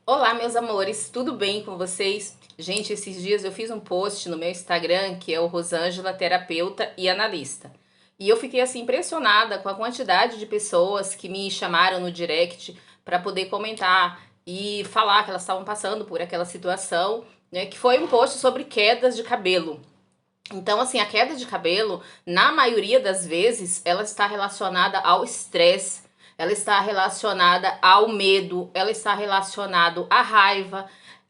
Olá, meus amores, tudo bem com vocês? Gente, esses dias eu fiz um post no meu Instagram, que é o Rosângela Terapeuta e Analista. E eu fiquei assim impressionada com a quantidade de pessoas que me chamaram no direct para poder comentar e falar que elas estavam passando por aquela situação, né, que foi um post sobre quedas de cabelo. Então, assim, a queda de cabelo, na maioria das vezes, ela está relacionada ao estresse, ela está relacionada ao medo, ela está relacionada à raiva.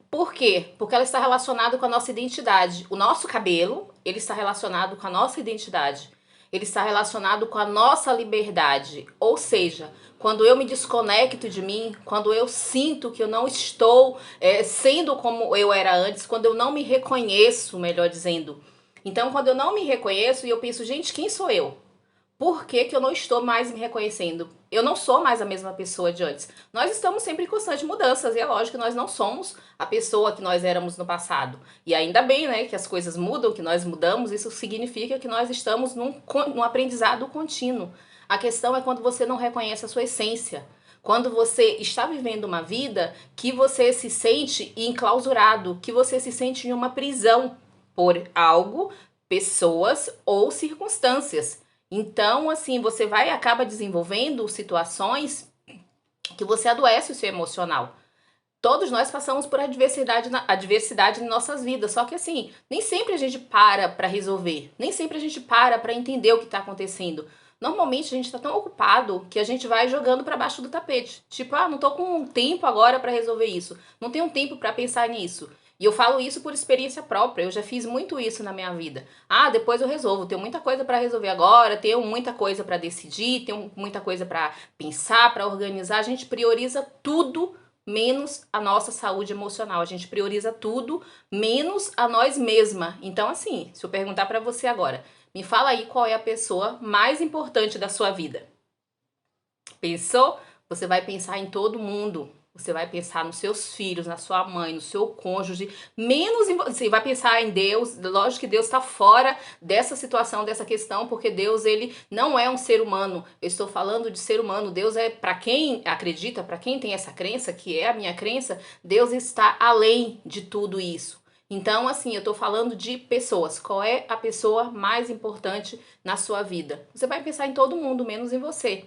Por quê? Porque ela está relacionada com a nossa identidade. O nosso cabelo, ele está relacionado com a nossa identidade. Ele está relacionado com a nossa liberdade. Ou seja, quando eu me desconecto de mim, quando eu sinto que eu não estou sendo como eu era antes, quando eu não me reconheço, melhor dizendo. Então, quando eu não me reconheço e eu penso, gente, quem sou eu? Por que que eu não estou mais me reconhecendo? Eu não sou mais a mesma pessoa de antes. Nós estamos sempre em constante mudanças e é lógico que nós não somos a pessoa que nós éramos no passado. E ainda bem, né, que as coisas mudam, que nós mudamos, isso significa que nós estamos num aprendizado contínuo. A questão é quando você não reconhece a sua essência. Quando você está vivendo uma vida que você se sente enclausurado, que você se sente em uma prisão por algo, pessoas ou circunstâncias. Então, assim, você vai e acaba desenvolvendo situações que você adoece o seu emocional. Todos nós passamos por adversidade em nossas vidas, só que assim, nem sempre a gente para resolver, nem sempre a gente para entender o que está acontecendo. Normalmente a gente está tão ocupado que a gente vai jogando para baixo do tapete. Tipo, não tô com tempo agora para resolver isso. Não tenho tempo para pensar nisso. E eu falo isso por experiência própria. Eu já fiz muito isso na minha vida. Depois eu resolvo. Tenho muita coisa para resolver agora, tenho muita coisa para decidir, tenho muita coisa para pensar, para organizar. A gente prioriza tudo menos a nossa saúde emocional. A gente prioriza tudo menos a nós mesma. Então, assim, se eu perguntar para você agora, me fala aí qual é a pessoa mais importante da sua vida. Pensou? Você vai pensar em todo mundo. Você vai pensar nos seus filhos, na sua mãe, no seu cônjuge, menos em você. Vai pensar em Deus. Lógico que Deus está fora dessa situação, dessa questão, porque Deus, ele não é um ser humano. Eu estou falando de ser humano. Deus é, para quem acredita, para quem tem essa crença, que é a minha crença, Deus está além de tudo isso. Então, assim, eu tô falando de pessoas. Qual é a pessoa mais importante na sua vida? Você vai pensar em todo mundo, menos em você.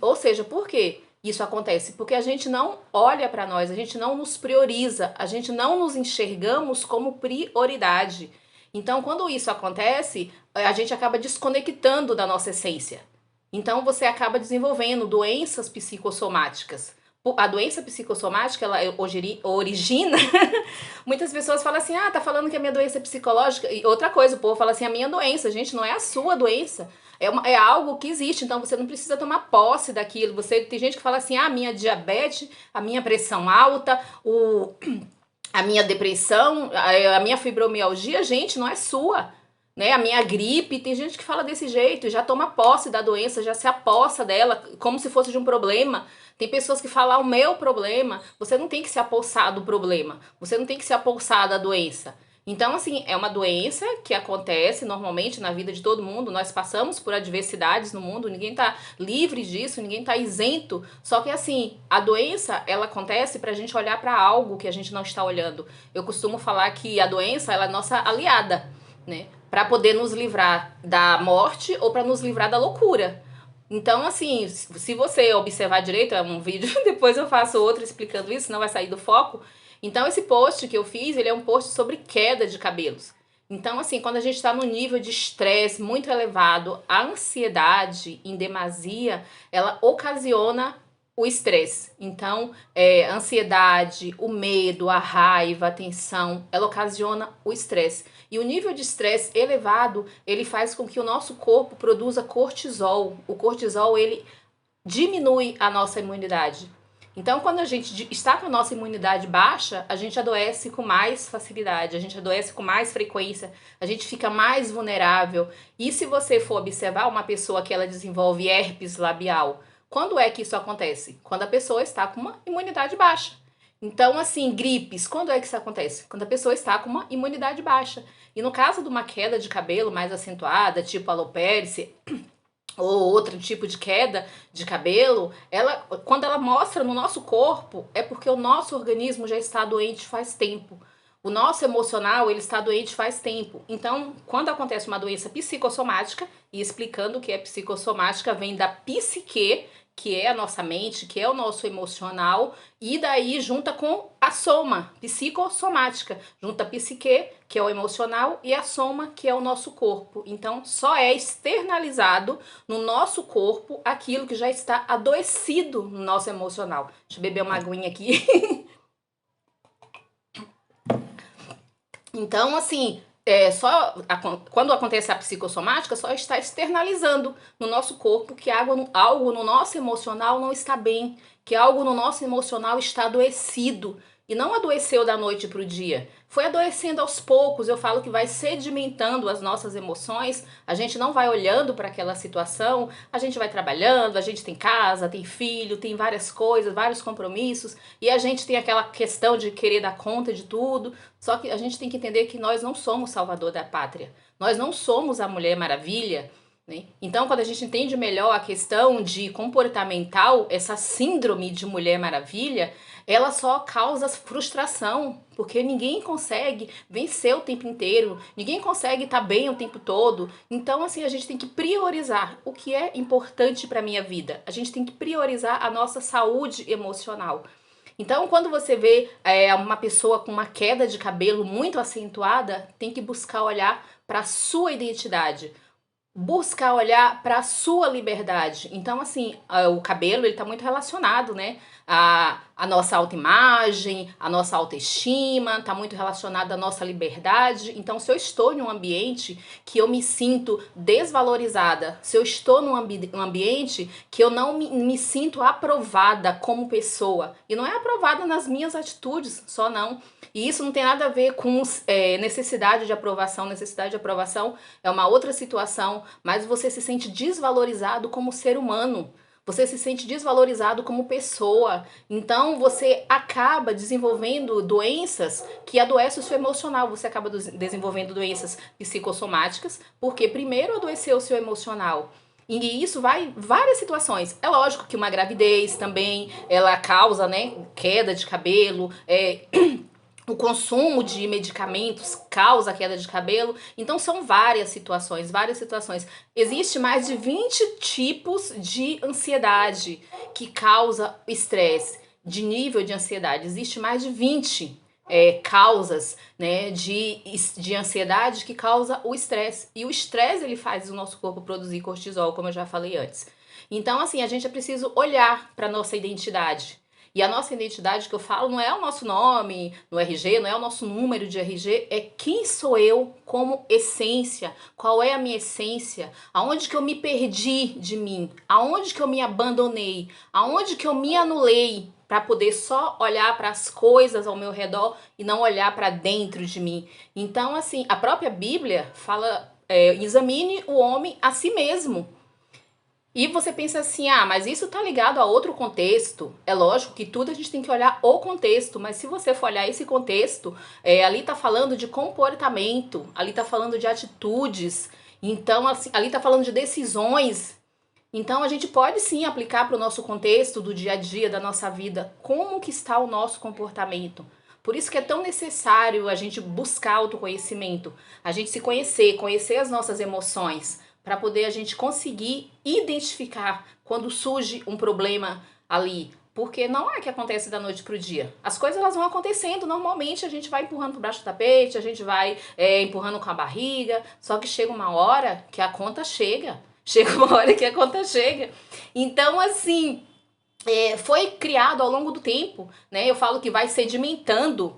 Ou seja, por quê isso acontece? Porque a gente não olha para nós, a gente não nos prioriza, a gente não nos enxergamos como prioridade. Então, quando isso acontece, a gente acaba desconectando da nossa essência. Então, você acaba desenvolvendo doenças psicossomáticas. A doença psicossomática, ela origina. Muitas pessoas falam assim: tá falando que a minha doença é psicológica. E outra coisa, o povo fala assim: a minha doença, gente, não é a sua doença. É algo que existe, então você não precisa tomar posse daquilo. Tem gente que fala assim: a minha diabetes, a minha pressão alta, a minha depressão, a minha fibromialgia, gente, não é sua. Né? A minha gripe, tem gente que fala desse jeito, já toma posse da doença, já se apossa dela como se fosse de um problema. Tem pessoas que falam, o meu problema, você não tem que se apossar do problema, você não tem que se apossar da doença. Então, assim, é uma doença que acontece normalmente na vida de todo mundo, nós passamos por adversidades no mundo, ninguém tá livre disso, ninguém tá isento, só que assim, a doença, ela acontece pra gente olhar pra algo que a gente não está olhando. Eu costumo falar que a doença, ela é nossa aliada, né? Para poder nos livrar da morte ou para nos livrar da loucura. Então, assim, se você observar direito, é um vídeo, depois eu faço outro explicando isso, não vai sair do foco. Então, esse post que eu fiz, ele é um post sobre queda de cabelos. Então, assim, quando a gente está no nível de estresse muito elevado, a ansiedade em demasia, ela ocasiona o estresse. Então, a ansiedade, o medo, a raiva, a tensão, ela ocasiona o estresse. E o nível de estresse elevado, ele faz com que o nosso corpo produza cortisol. O cortisol, ele diminui a nossa imunidade. Então, quando a gente está com a nossa imunidade baixa, a gente adoece com mais facilidade, a gente adoece com mais frequência, a gente fica mais vulnerável. E se você for observar uma pessoa que ela desenvolve herpes labial, quando é que isso acontece? Quando a pessoa está com uma imunidade baixa. Então, assim, gripes, quando é que isso acontece? Quando a pessoa está com uma imunidade baixa. E no caso de uma queda de cabelo mais acentuada, tipo alopécie, ou outro tipo de queda de cabelo, quando ela mostra no nosso corpo, é porque o nosso organismo já está doente faz tempo. O nosso emocional, ele está doente faz tempo. Então, quando acontece uma doença psicossomática, e explicando o que é psicossomática, vem da psique, que é a nossa mente, que é o nosso emocional, e daí junta com a soma, psicossomática. Junta a psique, que é o emocional, e a soma, que é o nosso corpo. Então, só é externalizado no nosso corpo aquilo que já está adoecido no nosso emocional. Deixa eu beber uma aguinha aqui. Então, assim, quando acontece a psicossomática, só está externalizando no nosso corpo que algo no nosso emocional não está bem, que algo no nosso emocional está adoecido. E não adoeceu da noite para o dia. Foi adoecendo aos poucos. Eu falo que vai sedimentando as nossas emoções. A gente não vai olhando para aquela situação. A gente vai trabalhando. A gente tem casa, tem filho, tem várias coisas, vários compromissos. E a gente tem aquela questão de querer dar conta de tudo. Só que a gente tem que entender que nós não somos salvador da pátria. Nós não somos a Mulher Maravilha. Né? Então, quando a gente entende melhor a questão de comportamental, essa síndrome de Mulher Maravilha, ela só causa frustração, porque ninguém consegue vencer o tempo inteiro, ninguém consegue estar bem o tempo todo. Então, assim, a gente tem que priorizar o que é importante para a minha vida. A gente tem que priorizar a nossa saúde emocional. Então, quando você vê uma pessoa com uma queda de cabelo muito acentuada, tem que buscar olhar para a sua identidade, buscar olhar para a sua liberdade. Então, assim, o cabelo, ele tá muito relacionado, né? A nossa autoimagem, a nossa autoestima, tá muito relacionado à nossa liberdade. Então, se eu estou em um ambiente que eu me sinto desvalorizada, se eu estou num ambiente que eu não me sinto aprovada como pessoa, e não é aprovada nas minhas atitudes, só não. E isso não tem nada a ver com necessidade de aprovação. Necessidade de aprovação é uma outra situação, mas você se sente desvalorizado como ser humano. Você se sente desvalorizado como pessoa. Então você acaba desenvolvendo doenças que adoecem o seu emocional. Você acaba desenvolvendo doenças psicossomáticas, porque primeiro adoeceu o seu emocional. E isso vai várias situações. É lógico que uma gravidez também, ela causa, né, queda de cabelo, o consumo de medicamentos causa queda de cabelo. Então são várias situações, várias situações. Existe mais de 20 tipos de ansiedade que causa estresse, de nível de ansiedade. Existe mais de 20 causas, né, de ansiedade que causa o estresse. E o estresse, ele faz o nosso corpo produzir cortisol, como eu já falei antes. Então, assim, a gente é preciso olhar para nossa identidade. E a nossa identidade que eu falo não é o nosso nome no RG, não é o nosso número de RG, é quem sou eu como essência, qual é a minha essência, aonde que eu me perdi de mim, aonde que eu me abandonei, aonde que eu me anulei para poder só olhar para as coisas ao meu redor e não olhar para dentro de mim. Então, assim, a própria Bíblia fala, examine o homem a si mesmo. E você pensa assim, mas isso tá ligado a outro contexto. É lógico que tudo a gente tem que olhar o contexto, mas se você for olhar esse contexto, ali tá falando de comportamento, ali tá falando de atitudes, então assim, ali tá falando de decisões. Então a gente pode sim aplicar para o nosso contexto do dia a dia, da nossa vida, como que está o nosso comportamento. Por isso que é tão necessário a gente buscar autoconhecimento, a gente se conhecer, conhecer as nossas emoções, para poder a gente conseguir identificar quando surge um problema ali. Porque não é que acontece da noite pro dia. As coisas elas vão acontecendo, normalmente a gente vai empurrando por baixo do tapete, a gente vai empurrando com a barriga, só que chega uma hora que a conta chega. Chega uma hora que a conta chega. Então, assim, foi criado ao longo do tempo, né? Eu falo que vai sedimentando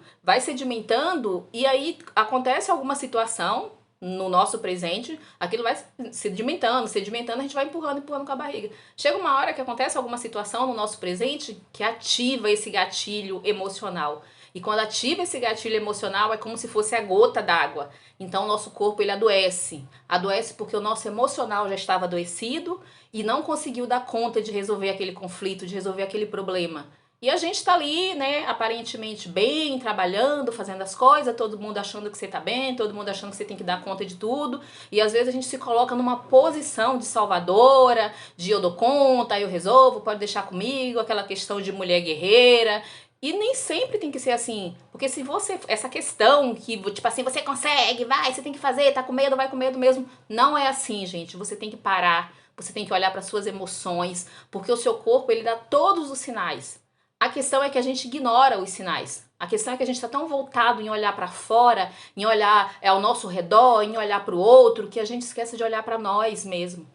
e aí acontece alguma situação no nosso presente, aquilo vai sedimentando, sedimentando, a gente vai empurrando, empurrando com a barriga. Chega uma hora que acontece alguma situação no nosso presente que ativa esse gatilho emocional. E quando ativa esse gatilho emocional, é como se fosse a gota d'água. Então, o nosso corpo, ele adoece. Adoece porque o nosso emocional já estava adoecido e não conseguiu dar conta de resolver aquele conflito, de resolver aquele problema. E a gente tá ali, né, aparentemente bem, trabalhando, fazendo as coisas, todo mundo achando que você tá bem, todo mundo achando que você tem que dar conta de tudo. E às vezes a gente se coloca numa posição de salvadora, de eu dou conta, eu resolvo, pode deixar comigo, aquela questão de mulher guerreira. E nem sempre tem que ser assim. Porque se você. Essa questão que, tipo assim, você consegue, vai, você tem que fazer, tá com medo, vai com medo mesmo. Não é assim, gente. Você tem que parar. Você tem que olhar para suas emoções. Porque o seu corpo, ele dá todos os sinais. A questão é que a gente ignora os sinais. A questão é que a gente está tão voltado em olhar para fora, em olhar ao nosso redor, em olhar para o outro, que a gente esquece de olhar para nós mesmo.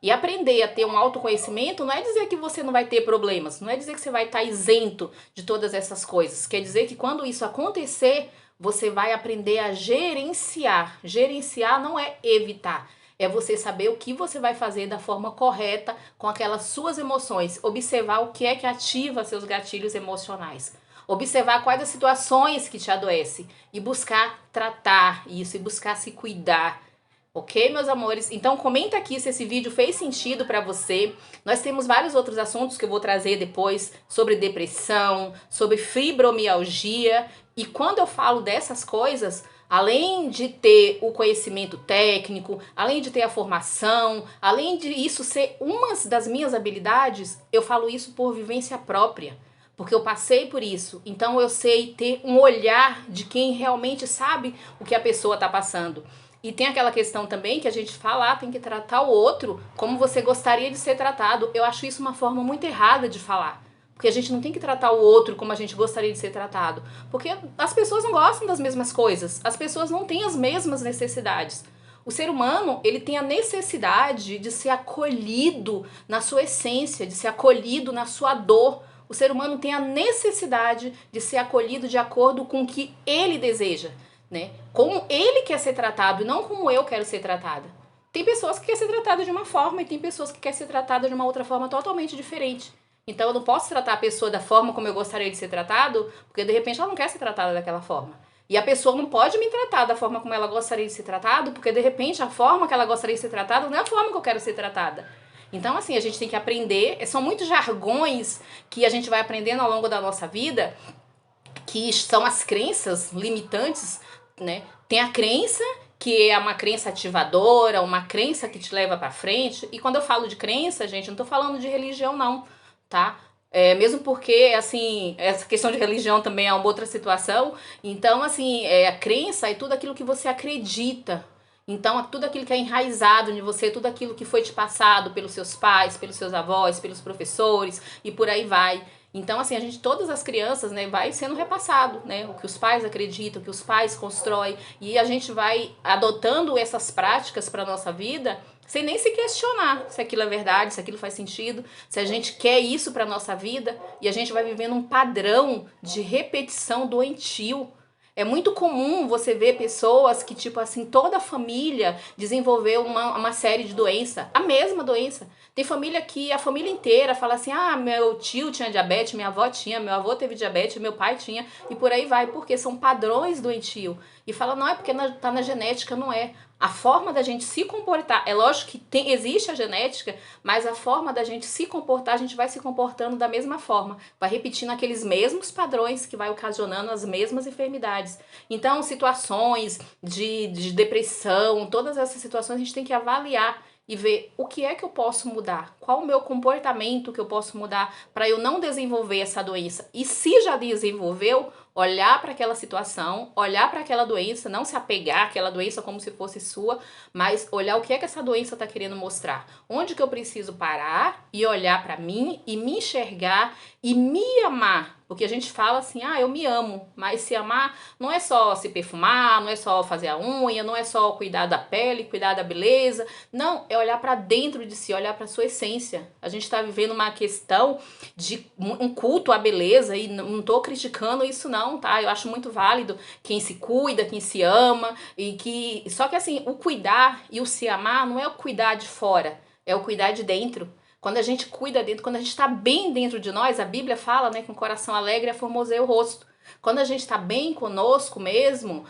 E aprender a ter um autoconhecimento não é dizer que você não vai ter problemas, não é dizer que você vai estar isento de todas essas coisas. Quer dizer que quando isso acontecer, você vai aprender a gerenciar. Gerenciar não é evitar. É você saber o que você vai fazer da forma correta com aquelas suas emoções. Observar o que é que ativa seus gatilhos emocionais. Observar quais as situações que te adoecem. E buscar tratar isso, e buscar se cuidar. Ok, meus amores? Então comenta aqui se esse vídeo fez sentido para você. Nós temos vários outros assuntos que eu vou trazer depois sobre depressão, sobre fibromialgia. E quando eu falo dessas coisas, além de ter o conhecimento técnico, além de ter a formação, além de isso ser uma das minhas habilidades, eu falo isso por vivência própria. Porque eu passei por isso, então eu sei ter um olhar de quem realmente sabe o que a pessoa está passando. E tem aquela questão também que a gente fala, tem que tratar o outro como você gostaria de ser tratado. Eu acho isso uma forma muito errada de falar. Porque a gente não tem que tratar o outro como a gente gostaria de ser tratado. Porque as pessoas não gostam das mesmas coisas. As pessoas não têm as mesmas necessidades. O ser humano, ele tem a necessidade de ser acolhido na sua essência, de ser acolhido na sua dor. O ser humano tem a necessidade de ser acolhido de acordo com o que ele deseja. Né? Como ele quer ser tratado e não como eu quero ser tratada. Tem pessoas que querem ser tratadas de uma forma e tem pessoas que querem ser tratadas de uma outra forma totalmente diferente. Então eu não posso tratar a pessoa da forma como eu gostaria de ser tratado, porque de repente ela não quer ser tratada daquela forma. E a pessoa não pode me tratar da forma como ela gostaria de ser tratada, porque de repente a forma que ela gostaria de ser tratada não é a forma que eu quero ser tratada. Então assim, a gente tem que aprender, são muitos jargões que a gente vai aprendendo ao longo da nossa vida, que são as crenças limitantes, né? Tem a crença, que é uma crença ativadora, uma crença que te leva pra frente. E quando eu falo de crença, gente, eu não tô falando de religião não, tá? Mesmo porque, assim, essa questão de religião também é uma outra situação. Então, assim, a crença é tudo aquilo que você acredita. Então, tudo aquilo que é enraizado em você, tudo aquilo que foi te passado pelos seus pais, pelos seus avós, pelos professores e por aí vai. Então, assim, todas as crianças, né, vai sendo repassado, né, o que os pais acreditam, o que os pais constroem, e a gente vai adotando essas práticas para nossa vida sem nem se questionar se aquilo é verdade, se aquilo faz sentido, se a gente quer isso para nossa vida, e a gente vai vivendo um padrão de repetição doentio. É muito comum você ver pessoas que, tipo assim, toda a família desenvolveu uma série de doenças, a mesma doença. Tem família que a família inteira fala assim, ah, meu tio tinha diabetes, minha avó tinha, meu avô teve diabetes, meu pai tinha, e por aí vai, porque são padrões doentios. E fala, não, é porque tá na genética, não é. A forma da gente se comportar, é lógico que existe a genética, mas a forma da gente se comportar, a gente vai se comportando da mesma forma, vai repetindo aqueles mesmos padrões que vai ocasionando as mesmas enfermidades. Então, situações de depressão, todas essas situações a gente tem que avaliar e ver o que é que eu posso mudar, qual o meu comportamento que eu posso mudar para eu não desenvolver essa doença. E se já desenvolveu, olhar para aquela situação, olhar para aquela doença, não se apegar àquela doença como se fosse sua, mas olhar o que é que essa doença está querendo mostrar. Onde que eu preciso parar e olhar para mim e me enxergar e me amar. Porque a gente fala assim, ah, eu me amo, mas se amar não é só se perfumar, não é só fazer a unha, não é só cuidar da pele, cuidar da beleza. Não, é olhar para dentro de si, olhar para sua essência. A gente está vivendo uma questão de um culto à beleza e não tô criticando isso não, tá? Eu acho muito válido quem se cuida, quem se ama e que... Só que assim, o cuidar e o se amar não é o cuidar de fora, é o cuidar de dentro. Quando a gente cuida dentro, quando a gente está bem dentro de nós, a Bíblia fala, né, que um coração alegre formoseia o rosto. Quando a gente está bem conosco mesmo,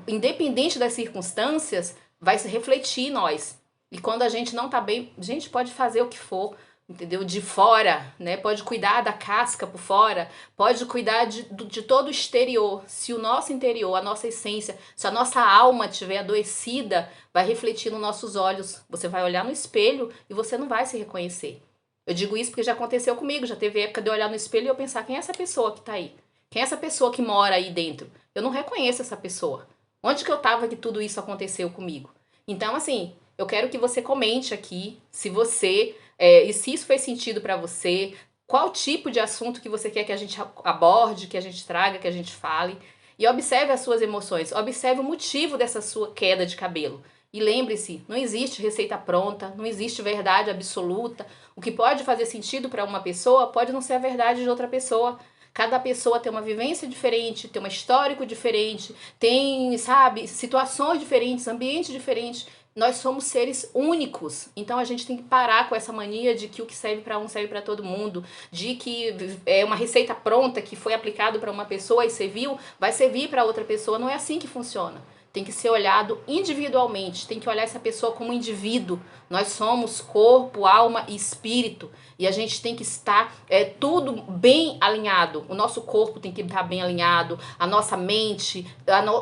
independente das circunstâncias, vai se refletir em nós. E quando a gente não está bem, a gente pode fazer o que for, entendeu? De fora, né? Pode cuidar da casca por fora, pode cuidar de todo o exterior. Se o nosso interior, a nossa essência, se a nossa alma estiver adoecida, vai refletir nos nossos olhos. Você vai olhar no espelho e você não vai se reconhecer. Eu digo isso porque já aconteceu comigo, já teve época de eu olhar no espelho e eu pensar, quem é essa pessoa que tá aí? Quem é essa pessoa que mora aí dentro? Eu não reconheço essa pessoa. Onde que eu tava que tudo isso aconteceu comigo? Então, assim, eu quero que você comente aqui se você e se isso fez sentido para você, qual tipo de assunto que você quer que a gente aborde, que a gente traga, que a gente fale. E observe as suas emoções, observe o motivo dessa sua queda de cabelo. E lembre-se, não existe receita pronta, não existe verdade absoluta. O que pode fazer sentido para uma pessoa pode não ser a verdade de outra pessoa. Cada pessoa tem uma vivência diferente, tem um histórico diferente, tem, sabe, situações diferentes, ambientes diferentes. Nós somos seres únicos, então a gente tem que parar com essa mania de que o que serve para um serve para todo mundo, de que é uma receita pronta que foi aplicado para uma pessoa e serviu, vai servir para outra pessoa. Não é assim que funciona. Tem que ser olhado individualmente, tem que olhar essa pessoa como um indivíduo. Nós somos corpo, alma e espírito. E a gente tem que estar tudo bem alinhado. O nosso corpo tem que estar bem alinhado, a nossa mente,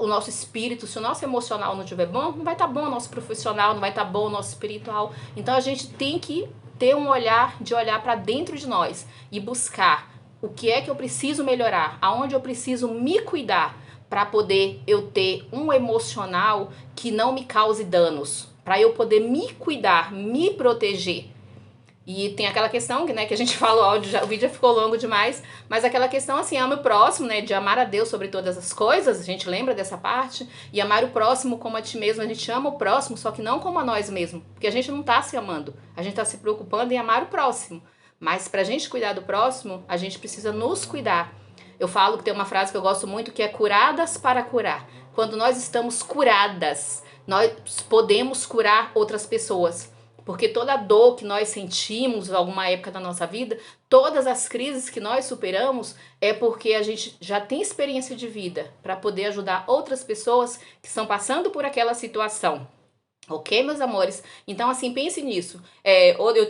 o nosso espírito. Se o nosso emocional não estiver bom, não vai estar bom o nosso profissional, não vai estar bom o nosso espiritual. Então a gente tem que ter um olhar de olhar para dentro de nós e buscar o que é que eu preciso melhorar, aonde eu preciso me cuidar para poder eu ter um emocional que não me cause danos, para eu poder me cuidar, me proteger. E tem aquela questão, né, que a gente fala, o vídeo já ficou longo demais, mas aquela questão assim, ama o próximo, né, de amar a Deus sobre todas as coisas, a gente lembra dessa parte, e amar o próximo como a ti mesmo, a gente ama o próximo, só que não como a nós mesmos, porque a gente não tá se amando, a gente tá se preocupando em amar o próximo, mas pra gente cuidar do próximo, a gente precisa nos cuidar. Eu falo que tem uma frase que eu gosto muito que é curadas para curar. Quando nós estamos curadas, nós podemos curar outras pessoas. Porque toda dor que nós sentimos em alguma época da nossa vida, todas as crises que nós superamos, é porque a gente já tem experiência de vida para poder ajudar outras pessoas que estão passando por aquela situação. Ok, meus amores? Então, assim, pense nisso.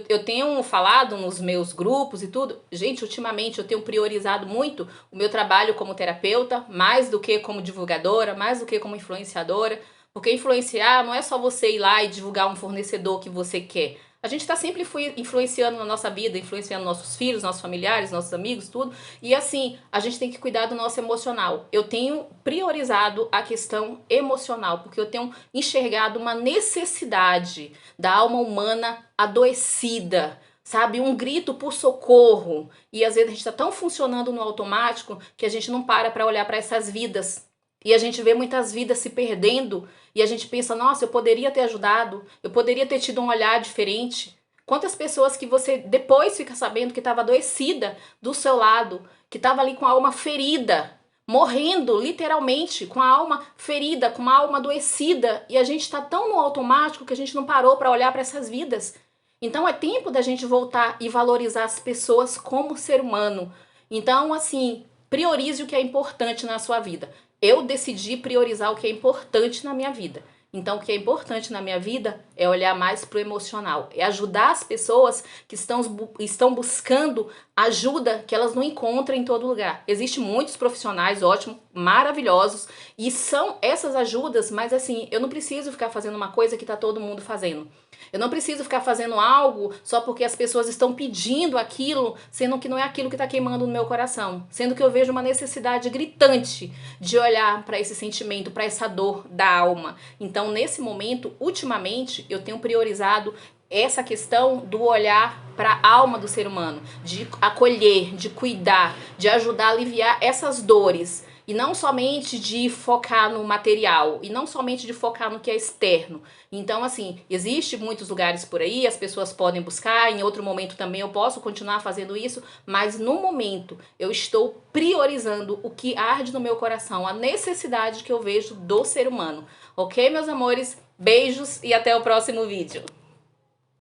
Eu tenho falado nos meus grupos e tudo. Gente, ultimamente eu tenho priorizado muito o meu trabalho como terapeuta, mais do que como divulgadora, mais do que como influenciadora. Porque influenciar não é só você ir lá e divulgar um fornecedor que você quer. A gente está sempre influenciando na nossa vida, influenciando nossos filhos, nossos familiares, nossos amigos, tudo. E assim, a gente tem que cuidar do nosso emocional. Eu tenho priorizado a questão emocional, porque eu tenho enxergado uma necessidade da alma humana adoecida, sabe? Um grito por socorro. E às vezes a gente está tão funcionando no automático que a gente não para olhar para essas vidas. E a gente vê muitas vidas se perdendo e a gente pensa, nossa, eu poderia ter ajudado, eu poderia ter tido um olhar diferente. Quantas pessoas que você depois fica sabendo que estava adoecida do seu lado, que estava ali com a alma ferida, morrendo literalmente, com a alma ferida, com a alma adoecida, e a gente está tão no automático que a gente não parou para olhar para essas vidas. Então é tempo da gente voltar e valorizar as pessoas como ser humano. Então, assim, priorize o que é importante na sua vida. Eu decidi priorizar o que é importante na minha vida. Então, o que é importante na minha vida é olhar mais pro emocional, é ajudar as pessoas que estão buscando ajuda que elas não encontram em todo lugar. Existem muitos profissionais ótimos, maravilhosos, e são essas ajudas, mas assim, eu não preciso ficar fazendo uma coisa que tá todo mundo fazendo. Eu não preciso ficar fazendo algo só porque as pessoas estão pedindo aquilo, sendo que não é aquilo que está queimando no meu coração. Sendo que eu vejo uma necessidade gritante de olhar para esse sentimento, para essa dor da alma. Então, nesse momento, ultimamente, eu tenho priorizado essa questão do olhar para a alma do ser humano, de acolher, de cuidar, de ajudar a aliviar essas dores. E não somente de focar no material, e não somente de focar no que é externo. Então, assim, existe muitos lugares por aí, as pessoas podem buscar, em outro momento também eu posso continuar fazendo isso, mas no momento eu estou priorizando o que arde no meu coração, a necessidade que eu vejo do ser humano. Ok, meus amores? Beijos e até o próximo vídeo.